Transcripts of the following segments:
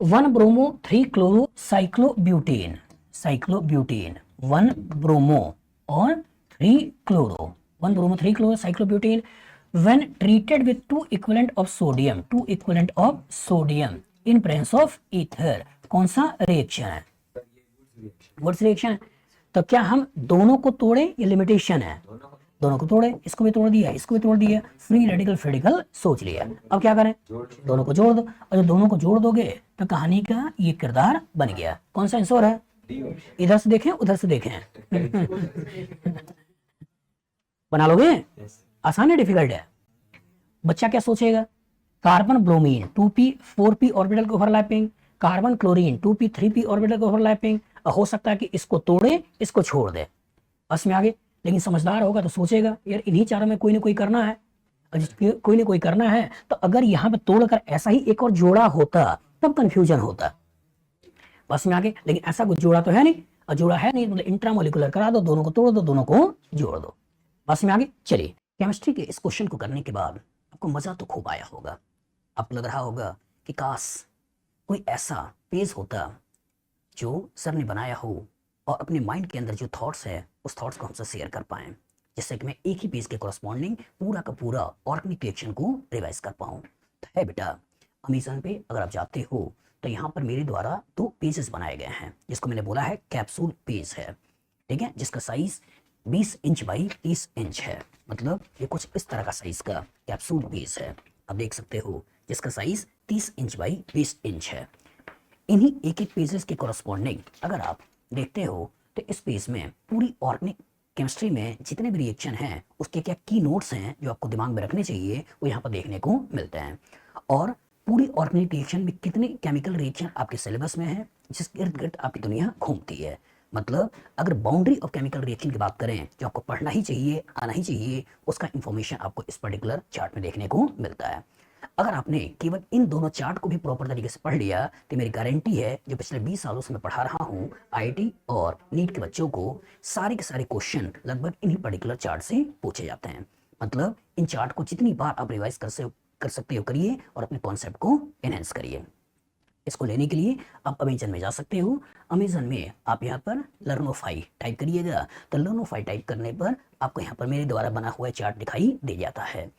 One bromo three chloro cyclobutane, cyclobutane, one bromo और three chloro, one bromo three chloro cyclobutane when treated with two equivalent of sodium, two equivalent of sodium in presence of ether, कौन सा reaction है? Wurtz reaction है। तो क्या हम दोनों को तोड़े, ये लिमिटेशन है, दोनों को तोड़े, इसको भी तोड़ दिया, इसको भी तोड़ दिया, फ्री रेडिकल फेडिकल सोच लिया। अब क्या करें? दोनों को जोड़ दो, और जब दोनों को जोड़ दोगे तो कहानी का ये किरदार बन गया। कौन सा आंसर है? इधर से देखें उधर से देखें। बना लोगे? आसान है डिफिकल्ट है? बच्चा क्या सोचेगा? Carbon bromine 2p 4p orbital के overlapping, carbon chlorine 2p 3p orbital के ओवरलैपिंग। हो सकता है कि इसको तोड़े इसको छोड़ दे, बस में आगे। लेकिन समझदार होगा तो सोचेगा यार इन्हीं चारों में कोई ना कोई करना है, और कोई ना कोई करना है तो अगर यहाँ पे तोड़कर ऐसा ही एक और जोड़ा होता तब कंफ्यूजन होता, बस में आगे। लेकिन ऐसा कुछ जोड़ा तो है नहीं, और जोड़ा है नहीं मतलब इंट्रामोलिकुलर करा दो, दोनों को तोड़ दो, दोनों को जोड़ दो, बस में आगे। चलिए, केमिस्ट्री के इस क्वेश्चन को करने के बाद आपको मजा तो खूब आया होगा। आपको लग रहा होगा कि काश कोई ऐसा पेज होता जो सर ने बनाया हो और अपने माइंड के अंदर जो थॉट्स है उस थॉट्स को हमसे शेयर कर पाएं, जिससे कि मैं एक ही पेज के कॉरस्पॉन्डिंग पूरा का पूरा ऑर्गेनिक रिएक्शन को रिवाइज कर पाऊं। तो है बेटा, अमेज़न पे अगर आप जाते हो तो यहाँ पर मेरे द्वारा 2 पेजेस बनाए गए हैं, जिसको मैंने बोला है कैप्सूल पेज है, ठीक है, जिसका साइज 20 इंच बाई 30 इंच है। मतलब ये कुछ इस तरह का साइज का कैप्सूल पेज है, आप देख सकते हो, जिसका साइज 30 इंच बाई 20 इंच है। इन्हीं एक एक पेजेस के कॉरस्पॉन्डिंग अगर आप देखते हो तो इस पेज में पूरी ऑर्गेनिक केमिस्ट्री में जितने भी रिएक्शन हैं उसके क्या की नोट्स हैं जो आपको दिमाग में रखने चाहिए वो यहाँ पर देखने को मिलते हैं। और पूरी ऑर्गेनिक रिएक्शन में कितने केमिकल रिएक्शन आपके सिलेबस में है, जिसके इर्द गिर्द आपकी दुनिया घूमती है। मतलब अगर बाउंड्री ऑफ केमिकल रिएक्शन की बात करें जो आपको पढ़ना ही चाहिए, आना ही चाहिए, उसका इंफॉर्मेशन आपको इस पर्टिकुलर चार्ट में देखने को मिलता है। अगर आपने केवल इन दोनों चार्ट को भी प्रॉपर तरीके से पढ़ लिया तो मेरी गारंटी है, जो पिछले 20 सालों से मैं पढ़ा रहा हूँ आईआईटी और नीट के बच्चों को, सारे के सारे क्वेश्चन लगभग इन्हीं पर्टिकुलर चार्ट से पूछे जाते हैं। मतलब इन चार्ट को जितनी बार आप रिवाइज कर सकते हो करिए और अपने कॉन्सेप्ट को एनहेंस करिए। इसको लेने के लिए आप अमेजन में जा सकते हो। अमेजन में आप यहाँ पर लर्नोफाई टाइप करिएगा, तो लर्नोफाई टाइप करने पर आपको यहाँ पर मेरे द्वारा बना हुआ चार्ट दिखाई दे जाता है।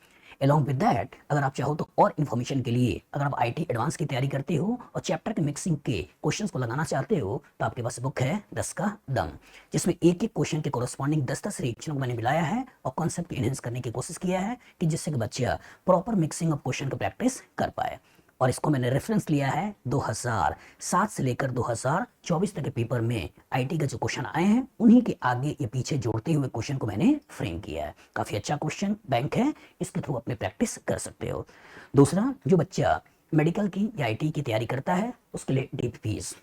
अलॉन्ग विद दैट, अगर आप चाहो तो और इन्फॉर्मेशन के लिए, अगर आप आईटी एडवांस की तैयारी करते हो और चैप्टर के मिक्सिंग के क्वेश्चंस को लगाना चाहते हो तो आपके पास बुक है 10 का दम, जिसमें एक एक क्वेश्चन के कॉरस्पॉन्डिंग 10-10 रिएक्शनों को मैंने मिलाया है और कॉन्सेप्ट एनहेंस करने की कोशिश किया है कि जिससे कि बच्चा प्रॉपर मिक्सिंग ऑफ क्वेश्चन को प्रैक्टिस कर पाए। और इसको मैंने रेफरेंस लिया है 2007 से लेकर 2024 तक के पेपर में आईटी के जो क्वेश्चन आए हैं उन्हीं के आगे ये पीछे जोड़ते हुए क्वेश्चन को मैंने फ्रेम किया है। काफी अच्छा क्वेश्चन बैंक है, इसके थ्रू अपने प्रैक्टिस कर सकते हो। दूसरा, जो बच्चा मेडिकल की या आईटी की तैयारी करता है उसके लिए डीप फीस,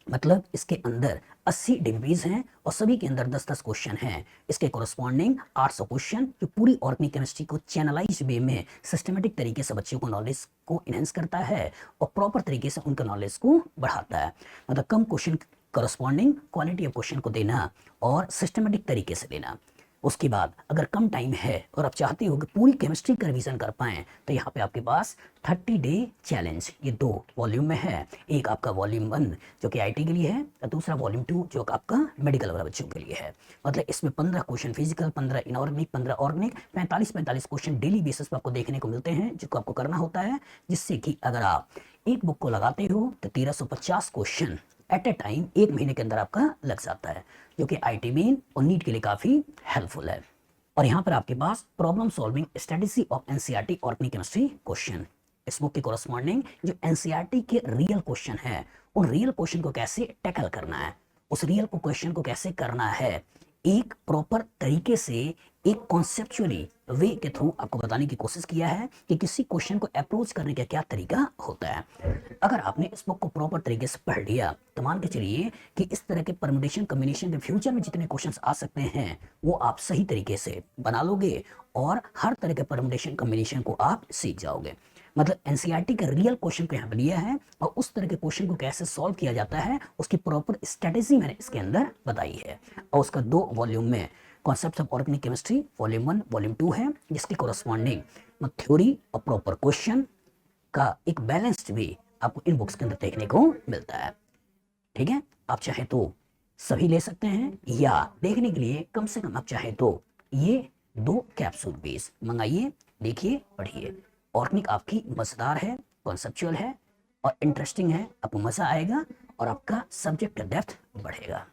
मतलब इसके अंदर 80 डिग्रीज हैं और सभी के अंदर 10-10 क्वेश्चन हैं। इसके कॉरस्पॉन्डिंग 800 क्वेश्चन जो पूरी ऑर्गेनिक केमिस्ट्री को चैनलाइज वे में सिस्टमेटिक तरीके से बच्चों को नॉलेज को इनहेंस करता है और प्रॉपर तरीके से उनका नॉलेज को बढ़ाता है। मतलब कम question corresponding quality of question को देना और सिस्टमेटिक तरीके से देना। उसके बाद अगर कम टाइम है और आप चाहते हो कि पूरी केमिस्ट्री का रिवीजन कर पाएं तो यहाँ पे आपके पास 30 डे चैलेंज ये 2 वॉल्यूम में है। एक आपका वॉल्यूम 1 जो कि आईटी के लिए है और दूसरा वॉल्यूम 2 जो आपका मेडिकल वाला बच्चों के लिए है। मतलब इसमें 15 question physical, 15 inorganic, 15 organic, 45 question daily basis पर आपको देखने को मिलते हैं जिसको आपको करना होता है, जिससे कि अगर आप एक बुक को लगाते हो तो 1350 क्वेश्चन एट ए टाइम 1 महीने के अंदर आपका लग जाता है, जो कि आईटी मेन और नीट के लिए काफी हेल्पफुल है। और यहाँ पर आपके पास problem solving strategy of NCERT organic chemistry question, इस बुक के कॉरस्पॉन्डिंग जो एनसीईआरटी के रियल क्वेश्चन है उन रियल क्वेश्चन को कैसे टैकल करना है, उस रियल को क्वेश्चन को कैसे करना है एक प्रॉपर तरीके से, एक कॉन्सेप्चुअली वे के थ्रू आपको बताने की कोशिश किया है कि किसी क्वेश्चन को अप्रोच करने का क्या तरीका होता है। अगर आपने इस बुक को प्रॉपर तरीके से पढ़ लिया तो मान के चलिए कि इस तरह के परमुटेशन कॉम्बिनेशन के फ्यूचर में जितने क्वेश्चंस आ सकते हैं वो आप सही तरीके से बना लोगे और हर तरह के परमुटेशन कॉम्बिनेशन को आप सीख जाओगे। मतलब एनसीईआरटी का रियल क्वेश्चन को यहाँ पर लिया है और उस तरह के क्वेश्चन को कैसे सॉल्व किया जाता है उसकी प्रॉपर स्ट्रेटेजी मैंने इसके अंदर बताई है। और उसका 2 वॉल्यूम में concept of organic chemistry volume 1 volume 2 है, जिसकी कॉरस्पॉन्डिंग थ्योरी और प्रॉपर क्वेश्चन का एक बैलेंस्ड वे आपको इन बुक्स के अंदर देखने को मिलता है। ठीक है, आप चाहे तो सभी ले सकते हैं, या देखने के लिए कम से कम आप चाहे तो ये 2 कैप्सूल बेस मंगाइए, देखिए, पढ़िए। ऑर्गेनिक आपकी मजेदार है, कॉन्सेप्चुअल है और इंटरेस्टिंग है, आपको मजा आएगा और आपका सब्जेक्ट डेप्थ बढ़ेगा।